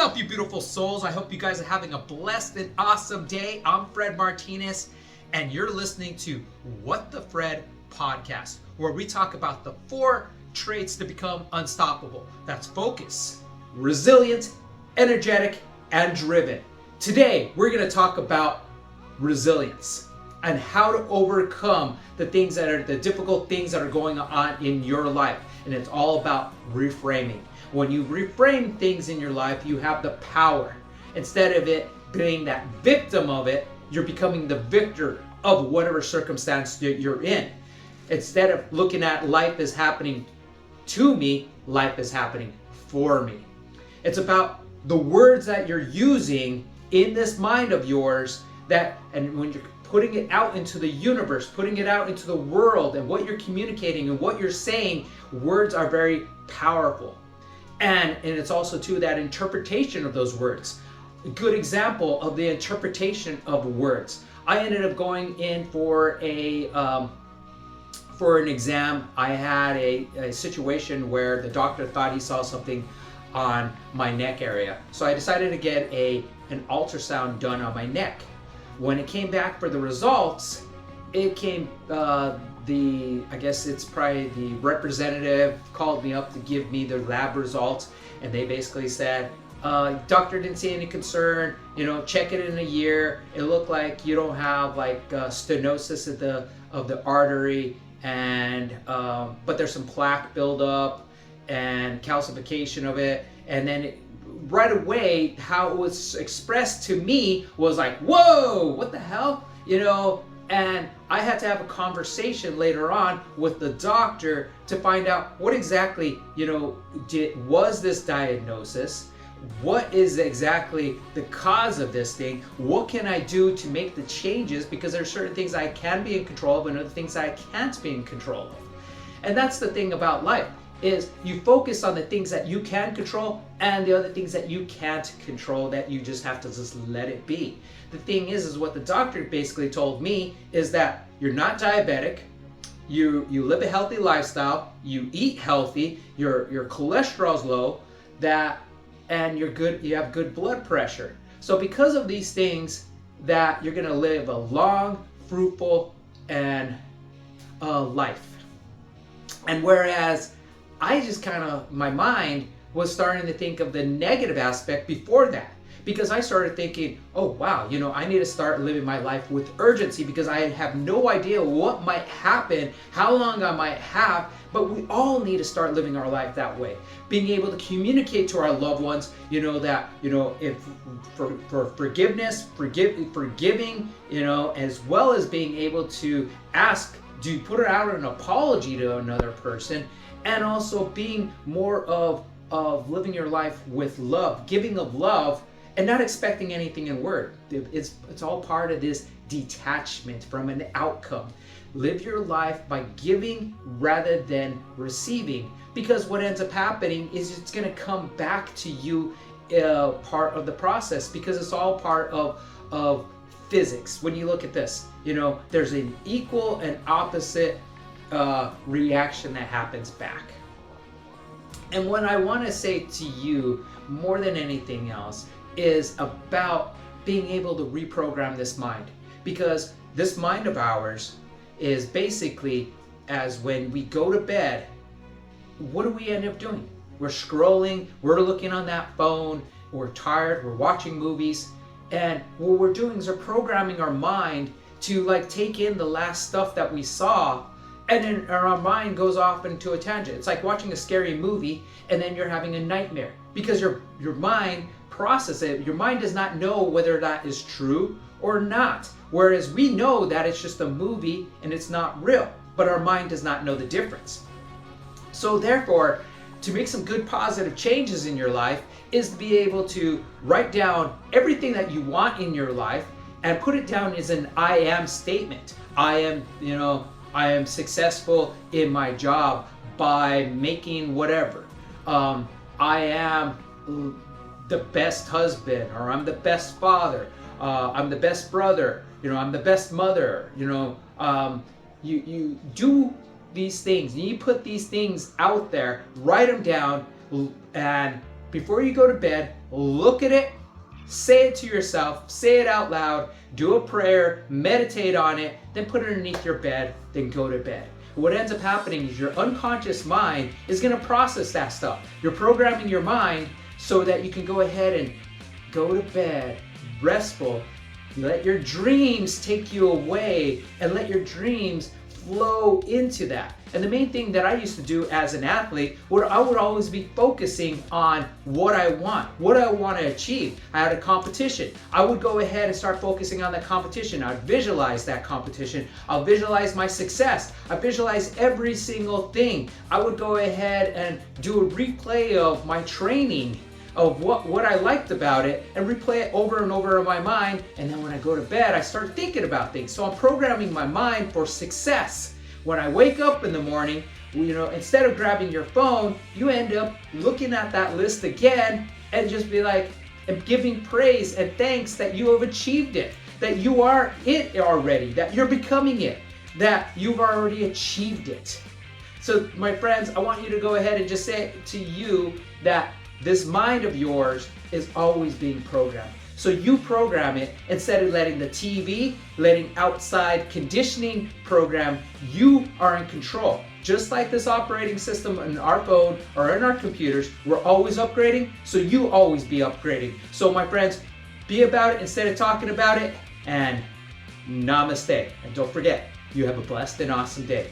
up, you beautiful souls? I hope you guys are having a blessed and awesome day. I'm Fred Martinez, and you're listening to What the Fred Podcast, where we talk about the 4 traits to become unstoppable. That's focus, resilient, energetic, and driven. Today, we're going to talk about resilience and how to overcome the difficult things that are going on in your life. And it's all about reframing. When you reframe things in your life, you have the power. Instead of it being that victim of it, you're becoming the victor of whatever circumstance that you're in. Instead of looking at life as happening to me, life is happening for me. It's about the words that you're using in this mind of yours, and when you're putting it out into the universe, putting it out into the world, and what you're communicating and what you're saying, words are very powerful. And it's also too that interpretation of those words. A good example of the interpretation of words. I ended up going in for an exam. I had a situation where the doctor thought he saw something on my neck area. So I decided to get an ultrasound done on my neck. When it came back for the results, it came, I guess it's probably the representative called me up to give me the lab results, and they basically said, doctor didn't see any concern, check it in a year. It looked like you don't have stenosis of the artery, and but there's some plaque buildup and calcification of it. And then right away, how it was expressed to me was like, whoa, what the hell? And I had to have a conversation later on with the doctor to find out what exactly, was this diagnosis? What is exactly the cause of this thing? What can I do to make the changes? Because there are certain things I can be in control of and other things I can't be in control of. And that's the thing about life, is you focus on the things that you can control and the other things that you can't control, that you just have to just let it be. The thing is what the doctor basically told me is that you're not diabetic, you live a healthy lifestyle, you eat healthy, your cholesterol's low, and you're good, you have good blood pressure. So because of these things, that you're gonna live a long, fruitful, and life. And whereas I just my mind was starting to think of the negative aspect before that, because I started thinking, oh wow, I need to start living my life with urgency, because I have no idea what might happen, how long I might have, but we all need to start living our life that way. Being able to communicate to our loved ones, if for forgiveness, forgiving, as well as being able to ask, do you put out an apology to another person, and also being more of living your life with love, giving of love, and not expecting anything in word. It's all part of this detachment from an outcome. Live your life by giving rather than receiving, because what ends up happening is it's going to come back to you, part of the process, because it's all part of physics. When you look at this, there's an equal and opposite reaction that happens back. And what I want to say to you more than anything else is about being able to reprogram this mind, because this mind of ours is basically, as when we go to bed, what do we end up doing? We're scrolling, we're looking on that phone, we're tired, we're watching movies, and what we're doing is we're programming our mind to take in the last stuff that we saw, and then our mind goes off into a tangent. It's like watching a scary movie and then you're having a nightmare, because your mind processes it. Your mind does not know whether that is true or not. Whereas we know that it's just a movie and it's not real, but our mind does not know the difference. So therefore, to make some good positive changes in your life is to be able to write down everything that you want in your life and put it down as an I am statement. I am successful in my job by making whatever. I am the best husband, or I'm the best father. I'm the best brother. I'm the best mother. You do these things. You put these things out there, write them down, and before you go to bed, look at it, say it to yourself, say it out loud, do a prayer, meditate on it, then put it underneath your bed, then go to bed. What ends up happening is your unconscious mind is going to process that stuff. You're programming your mind so that you can go ahead and go to bed, restful. Let your dreams take you away and let your dreams flow into that. And the main thing that I used to do as an athlete, I would always be focusing on what I want to achieve. I had a competition. I would go ahead and start focusing on that competition. I'd visualize that competition. I'll visualize my success. I visualize every single thing. I would go ahead and do a replay of my training, of what I liked about it, and replay it over and over in my mind. And then when I go to bed, I start thinking about things. So I'm programming my mind for success. When I wake up in the morning, instead of grabbing your phone, you end up looking at that list again and just be like, and giving praise and thanks that you have achieved it, that you are it already, that you're becoming it, that you've already achieved it. So my friends, I want you to go ahead and just say to you that this mind of yours is always being programmed. So you program it instead of letting the TV, letting outside conditioning program. You are in control. Just like this operating system in our phone or in our computers, we're always upgrading, so you always be upgrading. So my friends, be about it instead of talking about it, and namaste. And don't forget, you have a blessed and awesome day.